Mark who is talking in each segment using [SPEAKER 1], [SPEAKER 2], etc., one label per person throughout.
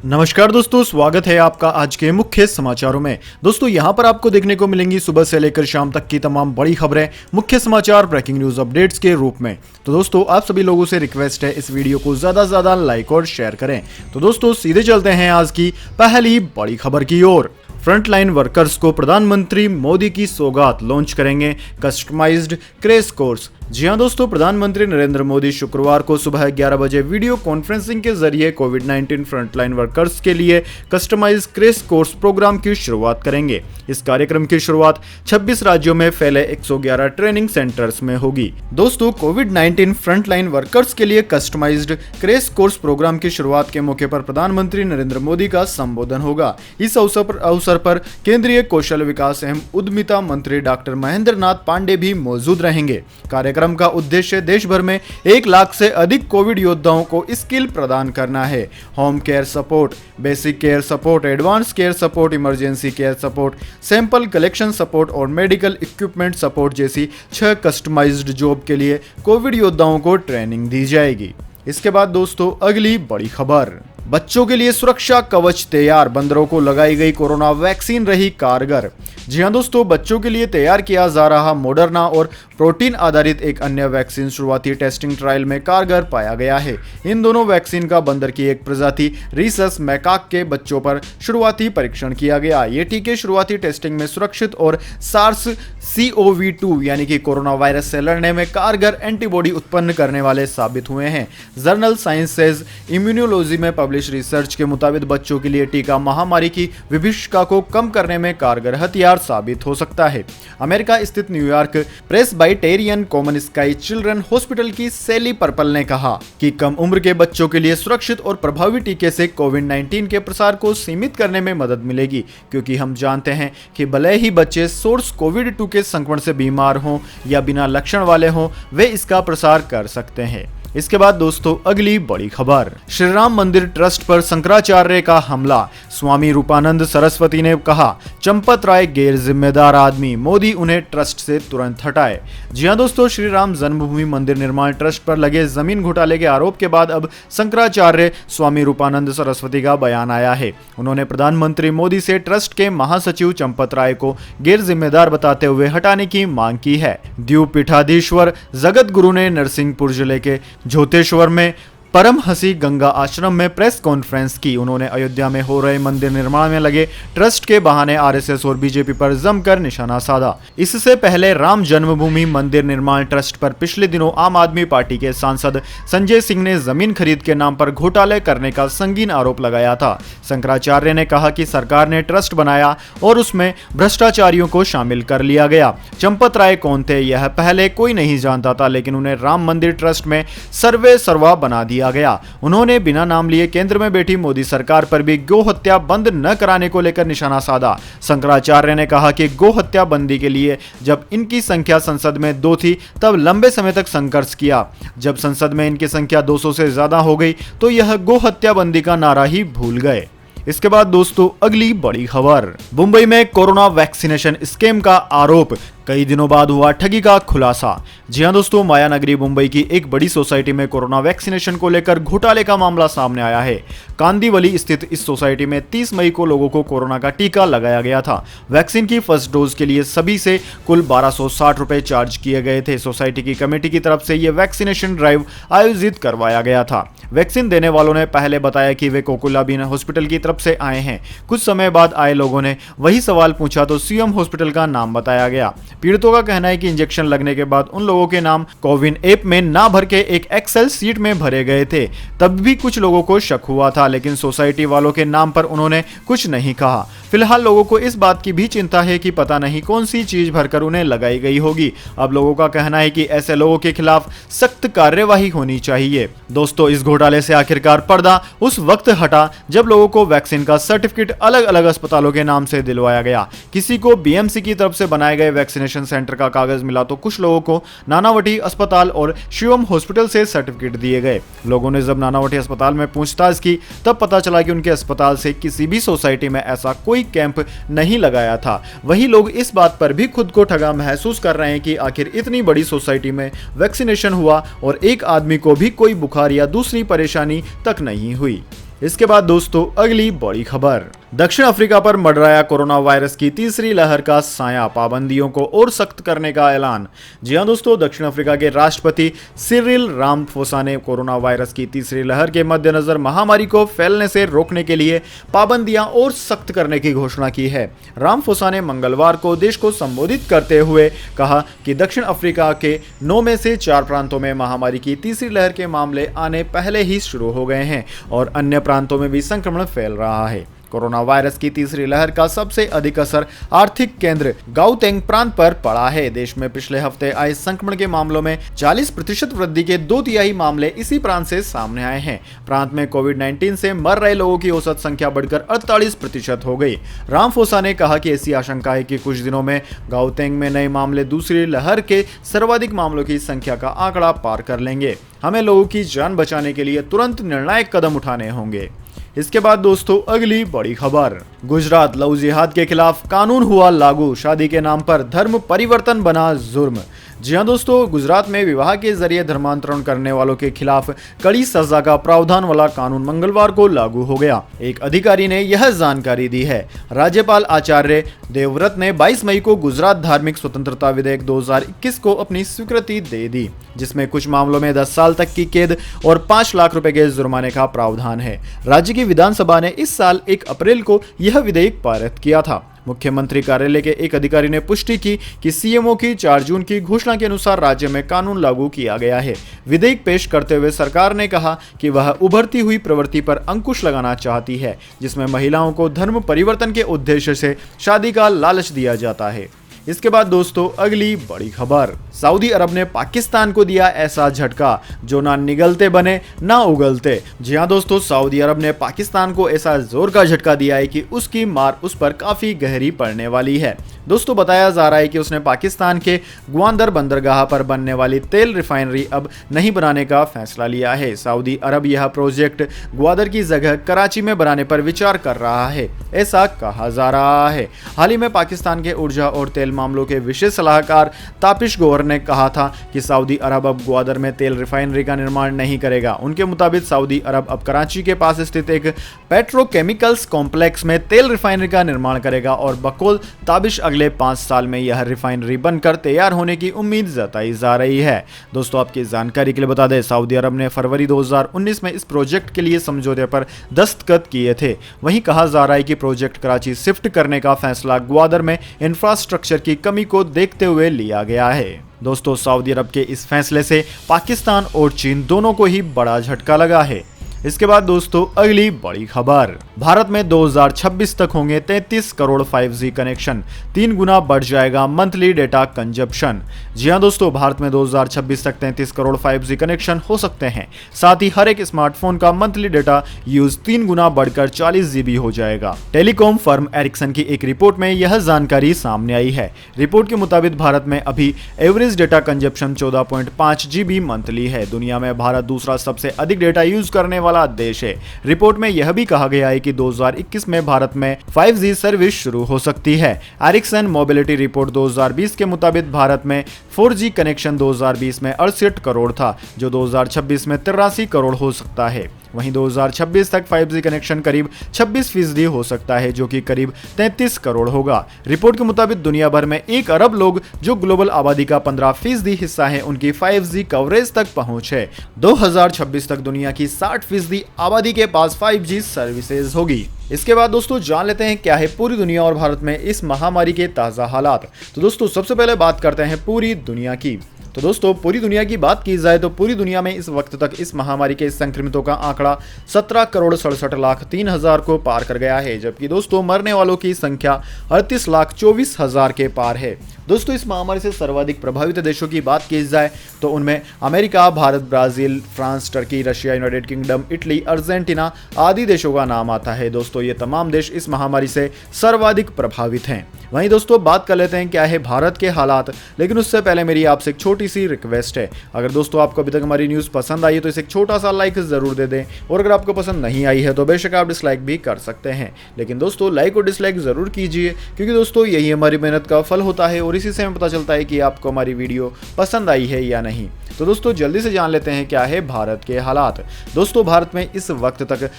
[SPEAKER 1] नमस्कार दोस्तों, स्वागत है आपका आज के मुख्य समाचारों में। दोस्तों यहां पर आपको देखने को मिलेंगी सुबह से लेकर शाम तक की तमाम बड़ी खबरें, मुख्य समाचार, ब्रेकिंग न्यूज अपडेट्स के रूप में। तो दोस्तों आप सभी लोगों से रिक्वेस्ट है इस वीडियो को ज्यादा से ज्यादा लाइक और शेयर करें। तो दोस्तों सीधे चलते हैं आज की पहली बड़ी खबर की ओर। फ्रंटलाइन वर्कर्स को प्रधानमंत्री मोदी की सौगात, लॉन्च करेंगे कस्टमाइज्ड क्रैश कोर्स। जी हां दोस्तों, प्रधानमंत्री नरेंद्र मोदी शुक्रवार को सुबह 11 बजे वीडियो कॉन्फ्रेंसिंग के जरिए कोविड-19 फ्रंटलाइन वर्कर्स के लिए कस्टमाइज्ड क्रैश कोर्स प्रोग्राम की शुरुआत करेंगे। इस कार्यक्रम की शुरुआत 26 राज्यों में फैले 111 ट्रेनिंग सेंटर्स में होगी। दोस्तों कोविड-19 फ्रंटलाइन वर्कर्स के लिए कस्टमाइज्ड क्रैश कोर्स प्रोग्राम की शुरुआत के मौके पर प्रधानमंत्री नरेंद्र मोदी का संबोधन होगा। इस अवसर पर केंद्रीय कौशल विकास एवं उद्यमिता मंत्री डॉक्टर महेंद्र नाथ पांडे भी मौजूद रहेंगे। कार्यक्रम का उद्देश्य देश भर में 1 लाख से अधिक कोविड योद्धाओं को स्किल प्रदान करना है। Home care support, basic care support, advance care support, emergency care support, sample collection support और मेडिकल इक्विपमेंट सपोर्ट जैसी 6 कस्टमाइज्ड जॉब के लिए कोविड योद्धाओं को ट्रेनिंग दी जाएगी। इसके बाद दोस्तों अगली बड़ी खबर, बच्चों के लिए सुरक्षा कवच तैयार, बंदरों को लगाई गई कोरोना वैक्सीन रही कारगर। जी हां दोस्तों, बच्चों के लिए तैयार किया जा रहा मॉडर्ना और प्रोटीन आधारित एक अन्य वैक्सीन शुरुआती टेस्टिंग ट्रायल में कारगर पाया गया है। इन दोनों वैक्सीन का बंदर की एक प्रजाति रीसस मैकाक के बच्चों पर शुरुआती परीक्षण किया गया। ये टीके शुरुआती टेस्टिंग में सुरक्षित और सार्स CoV-2 यानी कि कोरोना वायरस से लड़ने में कारगर एंटीबॉडी उत्पन्न करने वाले साबित हुए हैं। जर्नल साइंसेज इम्यूनोलॉजी में पब्लिश रिसर्च के मुताबिक बच्चों के लिए टीका महामारी की विभीषिका को कम करने में कारगर हथियार साबित हो सकता है। अमेरिका स्थित New York Presbyterian Komansky Children Hospital की सैली पर्पल ने कहा कि कम उम्र के बच्चों के लिए सुरक्षित और प्रभावी टीके से कोविड-19 के प्रसार को सीमित करने में मदद मिलेगी, क्योंकि हम जानते हैं कि भले ही बच्चे सोर्स कोविड-2 के संक्रमण से बीमार हों या बिना लक्षण वाले हों, वे इसका प्रसार कर सकते हैं। इसके बाद दोस्तों अगली बड़ी खबर, श्री राम मंदिर ट्रस्ट पर शंकराचार्य का हमला। स्वामी रूपानंद सरस्वती ने कहा चंपत राय गैर जिम्मेदार आदमी, मोदी उन्हें ट्रस्ट से तुरंत हटाए। जी हां दोस्तों, श्री राम जन्मभूमि मंदिर निर्माण ट्रस्ट पर लगे जमीन घोटाले के आरोप के बाद अब शंकराचार्य स्वामी रूपानंद सरस्वती का बयान आया है। उन्होंने प्रधानमंत्री मोदी से ट्रस्ट के महासचिव चंपत राय को गैर जिम्मेदार बताते हुए हटाने की मांग की है। द्वीप पीठाधीश्वर जगत गुरु ने नरसिंहपुर जिले के झोतेश्वर में परमहंसी गंगा आश्रम में प्रेस कॉन्फ्रेंस की। उन्होंने अयोध्या में हो रहे मंदिर निर्माण में लगे ट्रस्ट के बहाने आरएसएस और बीजेपी पर जमकर निशाना साधा। इससे पहले राम जन्मभूमि मंदिर निर्माण ट्रस्ट पर पिछले दिनों आम आदमी पार्टी के सांसद संजय सिंह ने जमीन खरीद के नाम पर घोटाले करने का संगीन आरोप लगाया था। शंकराचार्य ने कहा कि सरकार ने ट्रस्ट बनाया और उसमें भ्रष्टाचारियों को शामिल कर लिया गया। चंपत राय कौन थे यह पहले कोई नहीं जानता था, लेकिन उन्हें राम मंदिर ट्रस्ट में सर्वे सर्वा बना दिया गया। उन्होंने बिना नाम लिए केंद्र में बैठी मोदी सरकार पर भी गौ हत्या बंद न कराने को लेकर निशाना साधा। शंकराचार्य ने कहा कि गौ हत्या बंदी के लिए जब इनकी संख्या संसद में 2 थी तब लंबे समय तक संघर्ष किया। जब संसद में इनकी संख्या 200 से ज्यादा हो गई तो यह गौ हत्या बंदी का नारा ही भूल गए। इसके बाद दोस्तों अगली बड़ी खबर, मुंबई में कोरोना वैक्सीनेशन स्कैम का आरोप, कई दिनों बाद हुआ ठगी का खुलासा। जी हां दोस्तों, माया नगरी मुंबई की एक बड़ी सोसाइटी में कोरोना वैक्सीनेशन को लेकर घोटाले का मामला सामने आया है। कांदीवली स्थित इस सोसाइटी में 30 मई को लोगों को कोरोना का टीका लगाया गया था। वैक्सीन की फर्स्ट डोज के लिए सभी से कुल 1260 रुपए चार्ज किए गए थे। सोसाइटी की कमेटी की तरफ से यह वैक्सीनेशन ड्राइव आयोजित करवाया गया था। वैक्सीन देने वालों ने पहले बताया कि वे कोकुलाबीन हॉस्पिटल की तरफ से आए हैं। कुछ समय बाद आए लोगों ने वही सवाल पूछा तो सीएम हॉस्पिटल का नाम बताया गया। पीड़ितों का कहना है कि इंजेक्शन लगने के बाद उन लोगों के नाम कोविन ऐप में ना भर के एक एक्सेल सीट में भरे गए थे। तब भी कुछ लोगों को शक हुआ था, लेकिन सोसाइटी वालों के नाम पर उन्होंने कुछ नहीं कहा। फिलहाल लोगों को इस बात की भी चिंता है कि पता नहीं कौन सी चीज भरकर उन्हें लगाई गई होगी। अब लोगों का कहना है कि ऐसे लोगों के खिलाफ सख्त कार्यवाही होनी चाहिए। दोस्तों इस घोटाले से आखिरकार पर्दा उस वक्त हटा जब लोगों को वैक्सीन का सर्टिफिकेट अलग अलग अस्पतालों के नाम से दिलवाया गया। किसी को बीएमसी की तरफ से बनाए गए वैक्सीनेशन सेंटर का कागज मिला तो कुछ लोगों को नानावटी अस्पताल और शिवम हॉस्पिटल से सर्टिफिकेट दिए गए। लोगों ने जब नानावटी अस्पताल में पूछताछ की तब पता चला कि उनके अस्पताल से किसी भी सोसाइटी में ऐसा कोई कैंप नहीं लगाया था। वही लोग इस बात पर भी खुद को ठगा महसूस कर रहे हैं कि आखिर इतनी बड़ी सोसाइटी में वैक्सीनेशन हुआ और एक आदमी को भी कोई बुखार या दूसरी परेशानी तक नहीं हुई। इसके बाद दोस्तों अगली बड़ी खबर, दक्षिण अफ्रीका पर मंडराया कोरोना वायरस की तीसरी लहर का साया, पाबंदियों को और सख्त करने का ऐलान। जी हां दोस्तों, दक्षिण अफ्रीका के राष्ट्रपति सिरिल रामाफोसा ने कोरोना वायरस की तीसरी लहर के मद्देनजर महामारी को फैलने से रोकने के लिए पाबंदियां और सख्त करने की घोषणा की है। रामाफोसा ने मंगलवार को देश को संबोधित करते हुए कहा कि दक्षिण अफ्रीका के 9 में से 4 प्रांतों में महामारी की तीसरी लहर के मामले आने पहले ही शुरू हो गए हैं और अन्य प्रांतों में भी संक्रमण फैल रहा है। कोरोना वायरस की तीसरी लहर का सबसे अधिक असर आर्थिक केंद्र गाउतेंग प्रांत पर पड़ा है। देश में पिछले हफ्ते आए संक्रमण के मामलों में 40% वृद्धि के 2/3 मामले इसी प्रांत से सामने आए हैं। प्रांत में कोविड-19 से मर रहे लोगों की औसत संख्या बढ़कर 48% हो गई। रामाफोसा ने कहा कि ऐसी आशंका है कि कुछ दिनों में गाउतेंग में नए मामले दूसरी लहर के सर्वाधिक मामलों की संख्या का आंकड़ा पार कर लेंगे। हमें लोगों की जान बचाने के लिए तुरंत निर्णायक कदम उठाने होंगे। इसके बाद दोस्तों अगली बड़ी खबर, गुजरात लव जिहाद के खिलाफ कानून हुआ लागू, शादी के नाम पर धर्म परिवर्तन बना जुर्म। जी हां दोस्तों, गुजरात में विवाह के जरिए धर्मांतरण करने वालों के खिलाफ कड़ी सजा का प्रावधान वाला कानून मंगलवार को लागू हो गया। एक अधिकारी ने यह जानकारी दी है। राज्यपाल आचार्य देवव्रत ने 22 मई को गुजरात धार्मिक स्वतंत्रता विधेयक 2021 को अपनी स्वीकृति दे दी, जिसमें कुछ मामलों में 10 साल तक की कैद और 5 लाख रुपए के जुर्माने का प्रावधान है। राज्य की विधानसभा ने इस साल 1 अप्रैल को यह विधेयक पारित किया था। मुख्यमंत्री कार्यालय के एक अधिकारी ने पुष्टि की कि सीएमओ की 4 जून की घोषणा के अनुसार राज्य में कानून लागू किया गया है। विधेयक पेश करते हुए सरकार ने कहा कि वह उभरती हुई प्रवृत्ति पर अंकुश लगाना चाहती है, जिसमें महिलाओं को धर्म परिवर्तन के उद्देश्य से शादी का लालच दिया जाता है। इसके बाद दोस्तों अगली बड़ी खबर, सऊदी अरब ने पाकिस्तान को दिया ऐसा झटका जो ना निगलते बने ना उगलते। जी हां दोस्तों, सऊदी अरब ने पाकिस्तान को ऐसा जोर का झटका दिया है कि उसकी मार उस पर काफी गहरी पड़ने वाली है। दोस्तों बताया जा रहा है कि उसने पाकिस्तान के ग्वादर बंदरगाह पर बनने वाली तेल रिफाइनरी अब नहीं बनाने का फैसला लिया है। सऊदी अरब यह प्रोजेक्ट ग्वादर की जगह कराची में बनाने पर विचार कर रहा है, ऐसा कहा जा रहा है। हाल ही में पाकिस्तान के ऊर्जा और तेल मामलों के विशेष सलाहकार तापिश गौहर ने कहा था कि सऊदी अरब अब ग्वादर में तेल रिफाइनरी का निर्माण नहीं करेगा। उनके मुताबिक सऊदी अरब अब कराची के पास स्थित एक पेट्रोकेमिकल्स कॉम्प्लेक्स में तेल रिफाइनरी का निर्माण करेगा और बकौल ताबिश अगले 5 साल में यह रिफाइनरी बनकर तैयार होने की उम्मीद जताई जा रही है। दोस्तों आपकी जानकारी के लिए बता दें, सऊदी अरब ने फरवरी 2019 में इस प्रोजेक्ट के लिए समझौते पर दस्तखत किए थे। वहीं कहा जा रहा है कि प्रोजेक्ट कराची शिफ्ट करने का फैसला ग्वादर में इंफ्रास्ट्रक्चर की कमी को देखते हुए लिया गया है। दोस्तों सऊदी अरब के इस फैसले से पाकिस्तान और चीन दोनों को ही बड़ा झटका लगा है। इसके बाद दोस्तों अगली बड़ी खबर, भारत में 2026 तक होंगे 33 करोड़ 5G कनेक्शन, 3 गुना बढ़ जाएगा मंथली डेटा कंजप्शन। जी हां दोस्तों, भारत में 2026 तक 33 करोड़ 5G कनेक्शन हो सकते हैं। साथ ही हर एक स्मार्टफोन का मंथली डेटा यूज 3 गुना बढ़कर 40 GB हो जाएगा। टेलीकॉम फर्म एरिक्सन की एक रिपोर्ट में यह जानकारी सामने आई है। रिपोर्ट के मुताबिक भारत में अभी average data consumption 14.5 GB monthly है। दुनिया में भारत दूसरा सबसे अधिक डेटा यूज करने वाला देश है। रिपोर्ट में यह भी कहा गया है कि 2021 में भारत में 5G सर्विस शुरू हो सकती है। एरिक्सन मोबिलिटी रिपोर्ट 2020 के मुताबिक भारत में 4G कनेक्शन 2020 में 68 करोड़ था, जो 2026 में 83 करोड़ हो सकता है। वहीं 2026 तक 5G कनेक्शन करीब 26% हो सकता है, जो कि करीब 33 करोड़ होगा। रिपोर्ट के मुताबिक दुनिया भर में 1 अरब लोग, जो ग्लोबल आबादी का 15% हिस्सा है, उनकी 5G कवरेज तक पहुंच है। 2026 तक दुनिया की 60% आबादी के पास 5G सर्विसेज होगी। इसके बाद दोस्तों जान लेते हैं क्या है पूरी दुनिया और भारत में इस महामारी के ताज़ा हालात। तो दोस्तों सबसे पहले बात करते हैं पूरी दुनिया की। तो दोस्तों पूरी दुनिया की बात की जाए तो पूरी दुनिया में इस वक्त तक इस महामारी के संक्रमितों का आंकड़ा 17 करोड़ 67 लाख 3 हजार को पार कर गया है, जबकि दोस्तों मरने वालों की संख्या 38 लाख 24 हजार के पार है। दोस्तों इस महामारी से सर्वाधिक प्रभावित देशों की बात की जाए तो उनमें America, Bharat, Brazil, France, Turkey, Russia, United kingdom, Italy, Argentina आदि देशों का नाम आता है। दोस्तों ये तमाम देश इस महामारी से सर्वाधिक प्रभावित हैं। वहीं दोस्तों बात कर लेते हैं क्या है भारत के हालात, लेकिन उससे पहले मेरी आपसे एक छोटी सी रिक्वेस्ट है, अगर दोस्तों आपको अभी तक हमारी न्यूज़ पसंद आई है तो इसे एक छोटा सा लाइक ज़रूर दे दें, और अगर आपको पसंद नहीं आई है तो बेशक आप डिसलाइक भी कर सकते हैं, लेकिन दोस्तों लाइक और डिसलाइक ज़रूर कीजिए, क्योंकि दोस्तों यही हमारी मेहनत का फल होता है और इसी से हमें पता चलता है कि आपको हमारी वीडियो पसंद आई है या नहीं। तो दोस्तों जल्दी से जान लेते हैं क्या है भारत के हालात। दोस्तों भारत में इस वक्त तक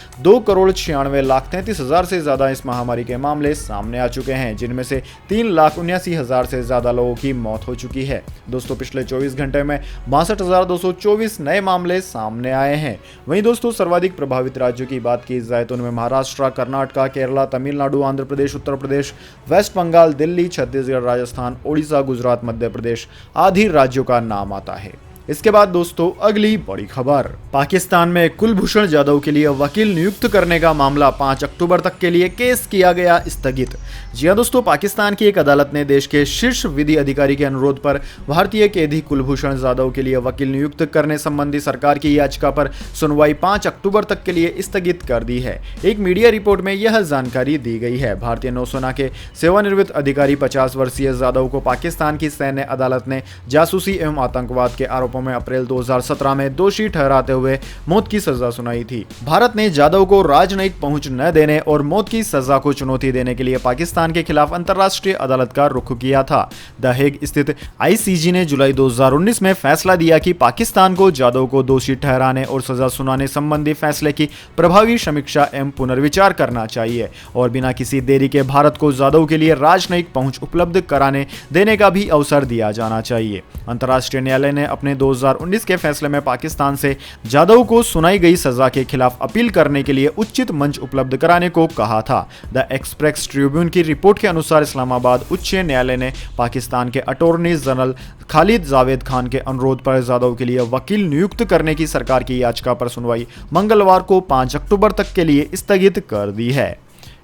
[SPEAKER 1] 2,96,33,000 से ज़्यादा इस महामारी के मामले सामने आ चुके हैं, जिनमें से 3,79,000 से ज़्यादा लोगों की मौत हो चुकी है। दोस्तों पिछले 24 घंटे में 62,224 नए मामले सामने आए हैं। वहीं दोस्तों सर्वाधिक प्रभावित राज्यों की बात की जाए तो उनमें महाराष्ट्र, कर्नाटक, केरला, तमिलनाडु, आंध्र प्रदेश, उत्तर प्रदेश, वेस्ट बंगाल, दिल्ली, छत्तीसगढ़, राजस्थान, ओडिशा, गुजरात, मध्य प्रदेश आदि राज्यों का नाम आता है। इसके बाद दोस्तों अगली बड़ी खबर, पाकिस्तान में कुलभूषण जाधव के लिए वकील नियुक्त करने का मामला 5 अक्टूबर तक के लिए केस किया गया स्थगित। जी हां दोस्तों, पाकिस्तान की एक अदालत ने देश के शीर्ष विधि अधिकारी के अनुरोध पर भारतीय कैदी कुलभूषण जाधव के लिए वकील नियुक्त करने संबंधी सरकार की याचिका पर सुनवाई 5 अक्टूबर तक के लिए स्थगित कर दी है। एक मीडिया रिपोर्ट में यह जानकारी दी गई है। भारतीय नौसेना के सेवानिवृत्त अधिकारी 50 वर्षीय जाधव को पाकिस्तान की सैन्य अदालत ने जासूसी एवं आतंकवाद के आरोपों में अप्रैल 2017 में दोषी ठहराते हुए मौत की सजा सुनाई थी। भारत ने जाधव को राजनयिक पहुंच न देने और मौत की सजा को चुनौती देने के लिए पाकिस्तान के खिलाफ अंतर्राष्ट्रीय अदालत का रुख किया था। द हेग स्थित आईसीजे ने जुलाई 2019 में फैसला दिया कि पाकिस्तान को जाधव को दोषी ठहराने और सजा सुनाने संबंधी फैसले की प्रभावी समीक्षा एवं पुनर्विचार करना चाहिए और बिना किसी देरी के भारत को जाधव के लिए राजनयिक पहुंच उपलब्ध कराने देने का भी अवसर दिया जाना चाहिए। अंतर्राष्ट्रीय न्यायालय ने अपने 2019 के फैसले में पाकिस्तान से जाधव को सुनाई गई सजा के खिलाफ अपील करने के लिए उचित मंच उपलब्ध कराने को कहा था। द एक्सप्रेस ट्रिब्यून की रिपोर्ट के अनुसार इस्लामाबाद उच्च न्यायालय ने पाकिस्तान के अटॉर्नी जनरल खालिद जावेद खान के अनुरोध पर जाधव के लिए वकील नियुक्त करने की सरकार की याचिका पर सुनवाई मंगलवार को 5 अक्टूबर तक के लिए स्थगित कर दी है।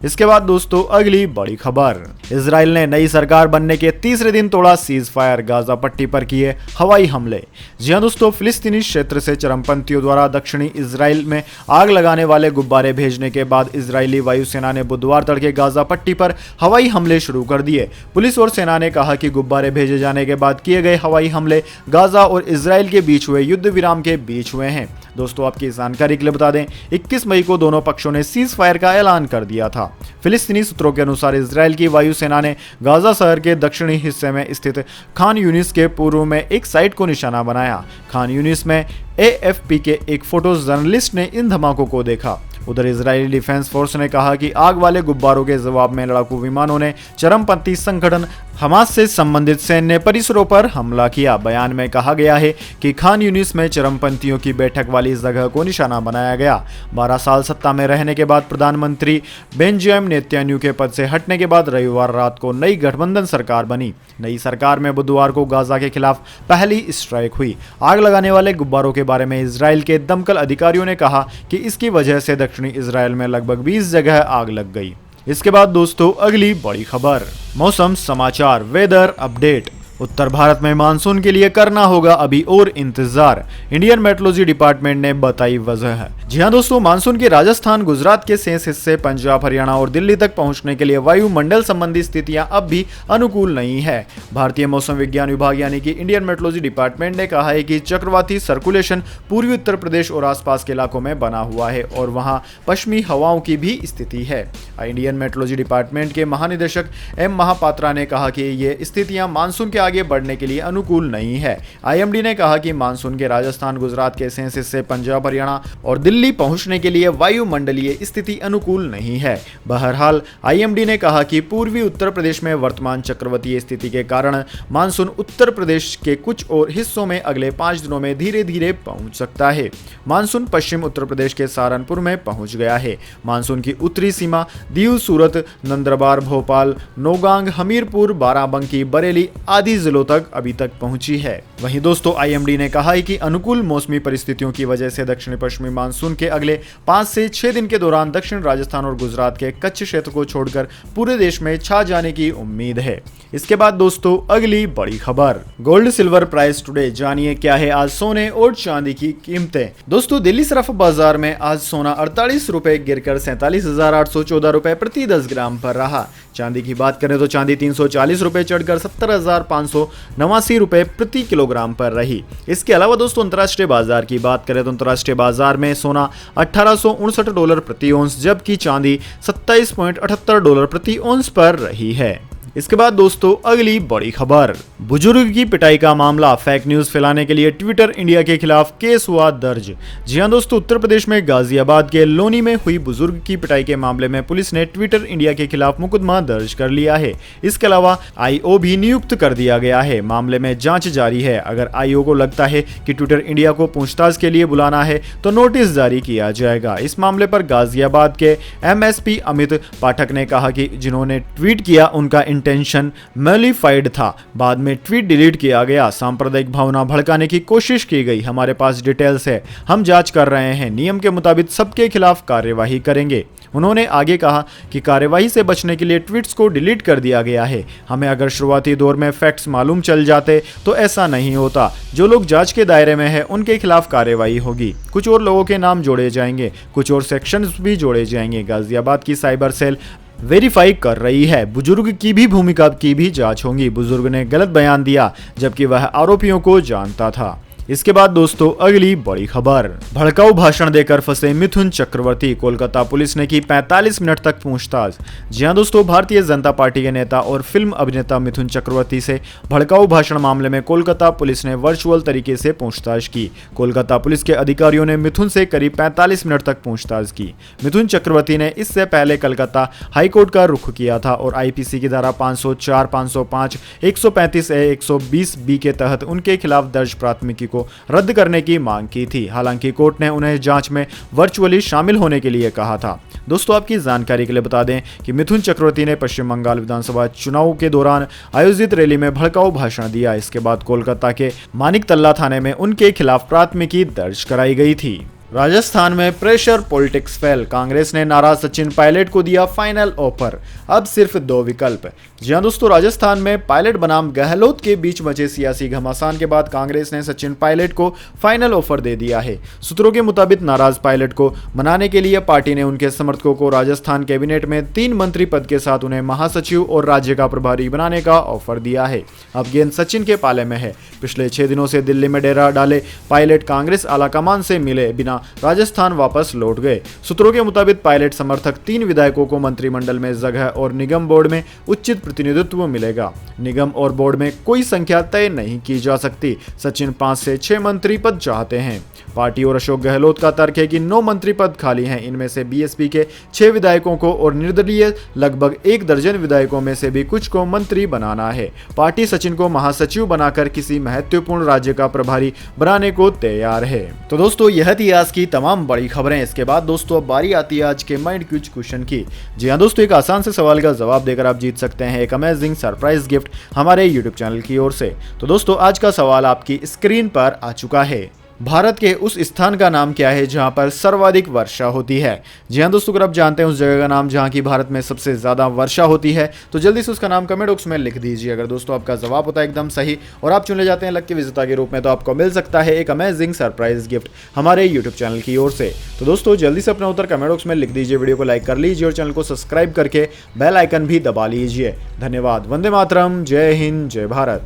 [SPEAKER 1] इसके बाद दोस्तों अगली बड़ी खबर, इजराइल ने नई सरकार बनने के तीसरे दिन तोड़ा सीज फायर, गाजा पट्टी पर किए हवाई हमले। जी हां दोस्तों, फिलिस्तीनी क्षेत्र से चरमपंथियों द्वारा दक्षिणी इजराइल में आग लगाने वाले गुब्बारे भेजने के बाद इजरायली वायुसेना ने बुधवार तड़के गाजा पट्टी पर हवाई हमले शुरू कर दिए। पुलिस और सेना ने कहा कि गुब्बारे भेजे जाने के बाद किए गए हवाई हमले गाजा और इजराइल के बीच हुए युद्ध विराम के बीच हुए हैं। दोस्तों आपकी जानकारी के लिए बता दें, 21 मई को दोनों पक्षों ने सीज फायर का ऐलान कर दिया था। फिलिस्तीनी सूत्रों के अनुसार इजराइल की वायुसेना ने गाजा शहर के दक्षिणी हिस्से में स्थित खान यूनिस के पूर्व में एक साइट को निशाना बनाया। खान यूनिस में एएफपी के एक फोटो जर्नलिस्ट ने इन धमाकों को देखा। उधर इजरायली डिफेंस फोर्स ने कहा कि आग वाले गुब्बारों के जवाब में लड़ाकू विमानों ने चरमपंथी संगठन हमास से संबंधित सैन्य परिसरों पर हमला किया। बयान में कहा गया है कि खान यूनिस में चरमपंथियों की बैठक वाली इस जगह को निशाना बनाया गया। 12 साल सत्ता में रहने के बाद प्रधानमंत्री बेंजामिन नेतन्याहू के पद से हटने के बाद रविवार रात को नई गठबंधन सरकार बनी। नई सरकार में बुधवार को गाजा के खिलाफ पहली स्ट्राइक हुई। आग लगाने वाले गुब्बारों के बारे में इजराइल के दमकल अधिकारियों ने कहा कि इसकी वजह से दक्षिणी इजराइल में लगभग 20 जगह आग लग गई। इसके बाद दोस्तों अगली बड़ी खबर, मौसम समाचार, वेदर अपडेट। उत्तर भारत में मानसून के लिए करना होगा अभी और इंतजार, इंडियन मेट्रोलॉजी डिपार्टमेंट ने बताई वजह। जी हां दोस्तों, मानसून के राजस्थान, गुजरात के शेष हिस्से, पंजाब, हरियाणा और दिल्ली तक पहुंचने के लिए वायुमंडल संबंधी स्थितियां अब भी अनुकूल नहीं है। भारतीय मौसम विज्ञान विभाग यानी कि इंडियन मेट्रोलॉजी डिपार्टमेंट ने कहा है कि चक्रवाती सर्कुलेशन पूर्वी उत्तर प्रदेश और आसपास के इलाकों में बना हुआ है और वहां पश्चिमी हवाओं की भी स्थिति है। इंडियन मेट्रोलॉजी डिपार्टमेंट के महानिदेशक एम महापात्रा ने कहा कि ये स्थितियां मानसून के आगे बढ़ने के लिए अनुकूल नहीं है। आईएमडी ने कहा कि मानसून के राजस्थान, गुजरात के शेष हिस्से, पंजाब, हरियाणा और दिल्ली पहुंचने के लिए वायुमंडलीय स्थिति अनुकूल नहीं है। बहरहाल आईएमडी ने कहा कि पूर्वी उत्तर प्रदेश में वर्तमान चक्रवातीय स्थिति के कारण मानसून उत्तर प्रदेश के कुछ और हिस्सों में अगले 5 दिनों में धीरे धीरे पहुंच सकता है। मानसून पश्चिम उत्तर प्रदेश के सहारनपुर में पहुंच गया है। मानसून की उत्तरी सीमा दीव, सूरत, नंदरबार, भोपाल, नौगांग, हमीरपुर, बाराबंकी, बरेली आदि जिलों तक अभी तक पहुंची है। वहीं दोस्तों आईएमडी ने कहा है कि अनुकूल मौसमी परिस्थितियों की वजह से दक्षिणी पश्चिमी मानसून के अगले 5 से 6 दिन के दौरान दक्षिण राजस्थान और गुजरात के कच्छ क्षेत्र को छोड़कर पूरे देश में छा जाने की उम्मीद है। इसके बाद दोस्तों अगली बड़ी खबर, गोल्ड सिल्वर प्राइस टुडे। जानिए क्या है आज सोने और चांदी की कीमतें। दोस्तों दिल्ली सराफ बाजार में आज सोना 48 रुपए गिरकर 47,814 रुपए प्रति 10 ग्राम पर रहा। चांदी की बात करें तो चांदी 340 रुपए चढ़कर 70,500 ₹589 प्रति किलोग्राम पर रही। इसके अलावा दोस्तों अंतर्राष्ट्रीय बाजार की बात करें तो अंतर्राष्ट्रीय बाजार में सोना $1859 प्रति औंस जबकि चांदी $27.78 प्रति औंस पर रही है। इसके बाद दोस्तों अगली बड़ी खबर, बुजुर्ग की पिटाई का मामला, फेक न्यूज फैलाने के लिए ट्विटर इंडिया के खिलाफ केस हुआ दर्ज। जी हां दोस्तों, उत्तर प्रदेश में गाजियाबाद के लोनी में हुई बुजुर्ग की पिटाई के मामले में पुलिस ने ट्विटर इंडिया के खिलाफ मुकदमा दर्ज कर लिया है। इसके अलावा आईओ भी नियुक्त कर दिया गया है। मामले में जांच जारी है। अगर आईओ को लगता है कि ट्विटर इंडिया को पूछताछ के लिए बुलाना है तो नोटिस जारी किया जाएगा। इस मामले पर गाजियाबाद के एमएसपी अमित पाठक ने कहा कि जिन्होंने ट्वीट किया उनका इंटेंशन मैलिफाइड था। बाद में ट्वीट डिलीट किया गया। सांप्रदायिक भावना भड़काने की कोशिश की गई। हमारे पास डिटेल्स है, हम जांच कर रहे हैं, नियम के मुताबिक सबके खिलाफ कार्यवाही करेंगे। उन्होंने आगे कहा कि कार्यवाही से बचने के लिए ट्वीट्स को डिलीट कर दिया गया है। हमें अगर शुरुआती दौर में फैक्ट्स मालूम चल जाते तो ऐसा नहीं होता। जो लोग जांच के दायरे में है उनके खिलाफ कार्यवाही होगी। कुछ और लोगों के नाम जोड़े जाएंगे, कुछ और सेक्शंस भी जोड़े जाएंगे। गाजियाबाद की साइबर सेल वेरीफाई कर रही है। बुजुर्ग की भी भूमिका की भी जांच होगी। बुजुर्ग ने गलत बयान दिया जबकि वह आरोपियों को जानता था। इसके बाद दोस्तों अगली बड़ी खबर, भड़काऊ भाषण देकर फंसे मिथुन चक्रवर्ती, कोलकाता पुलिस ने की 45 मिनट तक पूछताछ। जी हां दोस्तों, भारतीय जनता पार्टी के नेता और फिल्म अभिनेता मिथुन चक्रवर्ती से भड़काऊ भाषण मामले में कोलकाता पुलिस ने वर्चुअल तरीके से पूछताछ की। कोलकाता पुलिस के अधिकारियों ने मिथुन से करीब 45 मिनट तक पूछताछ की। मिथुन चक्रवर्ती ने इससे पहले कलकत्ता हाईकोर्ट का रुख किया था और आईपीसी की धारा 504, 505, 135A, 120B के तहत उनके खिलाफ दर्ज प्राथमिकी को रद्द करने की मांग की थी। हालांकि कोर्ट ने उन्हें जांच में वर्चुअली शामिल होने के लिए कहा था। दोस्तों आपकी जानकारी के लिए बता दें कि मिथुन चक्रवर्ती ने पश्चिम बंगाल विधानसभा चुनाव के दौरान आयोजित रैली में भड़काऊ भाषण दिया। इसके बाद कोलकाता के मानिकतल्ला थाने में उनके खिलाफ प्राथमिकी दर्ज कराई गई थी। राजस्थान में प्रेशर पॉलिटिक्स फेल, कांग्रेस ने नाराज सचिन पायलट को दिया फाइनल ऑफर, अब सिर्फ 2 विकल्प। जी हां दोस्तों, राजस्थान में पायलट बनाम गहलोत के बीच मचे सियासी घमासान के बाद कांग्रेस ने सचिन पायलट को फाइनल ऑफर दे दिया है। सूत्रों के मुताबिक नाराज पायलट को मनाने के लिए पार्टी ने उनके समर्थकों को राजस्थान कैबिनेट में 3 मंत्री पद के साथ उन्हें महासचिव और राज्य का प्रभारी बनाने का ऑफर दिया है। अब गेंद सचिन के पाले में है। पिछले 6 दिनों से दिल्ली में डेरा डाले पायलट कांग्रेस आलाकमान से मिले बिना राजस्थान वापस लौट गए। सूत्रों के मुताबिक पायलट समर्थक 3 विधायकों को मंत्रिमंडल में जगह और निगम बोर्ड में उचित प्रतिनिधित्व मिलेगा। निगम और बोर्ड में कोई संख्या तय नहीं की जा सकती। सचिन 5 से 6 मंत्री पद चाहते हैं। पार्टी और अशोक गहलोत का तर्क है कि 9 मंत्री पद खाली हैं। इनमें से बीएसपी के 6 विधायकों को और निर्दलीय लगभग 1 दर्जन विधायकों में से भी कुछ को मंत्री बनाना है। पार्टी सचिन को महासचिव बनाकर किसी महत्वपूर्ण राज्य का प्रभारी बनाने को तैयार है। तो दोस्तों यह थी आज की तमाम बड़ी खबरें। इसके बाद दोस्तों अब बारी आती है आज के माइंड क्विज क्वेश्चन की। जी हाँ दोस्तों, एक आसान से सवाल का जवाब देकर आप जीत सकते हैं एक अमेजिंग सरप्राइज गिफ्ट हमारे यूट्यूब चैनल की ओर से। तो दोस्तों आज का सवाल आपकी स्क्रीन पर आ चुका है। भारत के उस स्थान का नाम क्या है जहां पर सर्वाधिक वर्षा होती है? जी हां दोस्तों, अगर आप जानते हैं उस जगह का नाम जहां की भारत में सबसे ज्यादा वर्षा होती है तो जल्दी से उसका नाम कमेंट बॉक्स में लिख दीजिए। अगर दोस्तों आपका जवाब होता है एकदम सही और आप चुने जाते हैं लकी विजेता के रूप में तो आपको मिल सकता है एक अमेजिंग सरप्राइज गिफ्ट हमारे यूट्यूब चैनल की ओर से। तो दोस्तों जल्दी से अपना उत्तर कमेंट बॉक्स में लिख दीजिए, वीडियो को लाइक कर लीजिए और चैनल को सब्सक्राइब करके बेल आइकन भी दबा लीजिए। धन्यवाद। वंदे मातरम। जय हिंद, जय भारत।